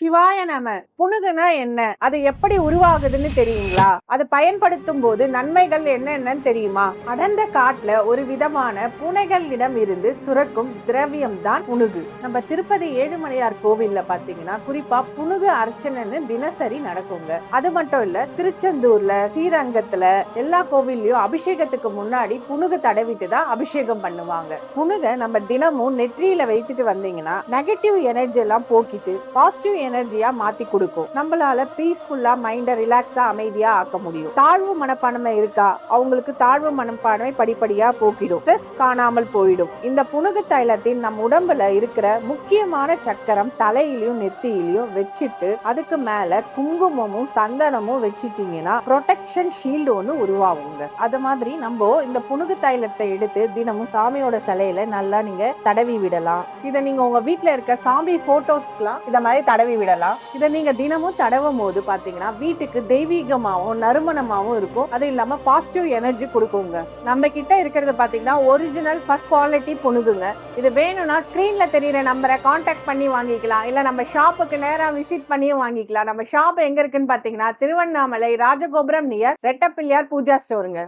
சிவாய நம. புனுகுனா என்ன? அது எப்படி உருவாகுதுன்னு தெரியுங்களா? அது பயன்படுத்தும் போது நன்மைகள் என்னென்னன்னு தெரியுமா? அடர்ந்த காட்டுல ஒரு விதமான பூனைகளிடம் இருந்து சுரக்கும் திரவியம் தான் புனுகு. நம்ம திருப்பதி ஏழுமலையார் கோவில்ல பாத்தீங்கன்னா குறிப்பா புனுகு அர்ச்சனைன்னு தினசரி நடக்குங்க. அது மட்டும் இல்ல, திருச்செந்தூர்ல, ஸ்ரீரங்கத்துல எல்லா கோவில்லையும் அபிஷேகத்துக்கு முன்னாடி புனுகு தடவிட்டு தான் அபிஷேகம் பண்ணுவாங்க. புனுக நம்ம தினமும் நெற்றியில வைத்துட்டு வந்தீங்கன்னா நெகட்டிவ் எனர்ஜி எல்லாம் போக்கிட்டு பாசிட்டிவ் எனர்ஜியா மாத்தி கொடுக்கும். நம்மளால பீஸ்ஃபுல்லா மைண்ட ரிலாக்ஸா அமைதியா ஆக்க முடியும். தாழ்வு மனப்பான்மை இருக்கா? அவங்களுக்கு தாழ்வு மனப்பான்மை படிப்படியா போக்கிடும். ஸ்ட்ரெஸ் காணாமல் போயிடும். இந்த புனுகு தைலத்தின் நம் உடம்புல இருக்கிற முக்கியமான சக்கரம் தலையிலையும் நெத்தியிலையும் வச்சுட்டு அதுக்கு மேல குங்குமமும் சந்தனமும் வச்சிட்டீங்கன்னா ப்ரொடெக்ஷன் ஷீல்டு ஒண்ணு உருவாகுங்க. அது மாதிரி நம்ம இந்த புனுகு தைலத்தை எடுத்து தினமும் சாமியோட சிலையில நல்லா நீங்க தடவி விடலாம். இதை நீங்க உங்க வீட்டுல இருக்க சாமி போட்டோஸ்லாம் இத மாதிரி தடவி விடலாம். இதை நீங்க தினமும் தடவும் போது பாத்தீங்கன்னா வீட்டுக்கு தெய்வீகமாவும் நறுமணமாவும் இருக்கும். அது இல்லாம பாசிட்டிவ் எனர்ஜி கொடுக்குங்க. நம்ம கிட்ட இருக்கிறது பாத்தீங்கன்னா ஒரிஜினல் ஃபர்ஸ்ட் குவாலிட்டி புனுகுங்க. இது வேணும்னா ஸ்கிரீன்ல தெரியுற நம்பரை கான்டாக்ட் பண்ணி வாங்கிக்கலாம். இல்ல நம்ம ஷாப்புக்கு நேரா விசிட் பண்ணியும் வாங்கிக்கலாம். நம்ம ஷாப் எங்க இருக்குன்னு பாத்தீங்கன்னா திருவண்ணாமலை ராஜகோபுரம் நியர் ரெட்டப்பிள்ளையார் பூஜா ஸ்டோருங்க.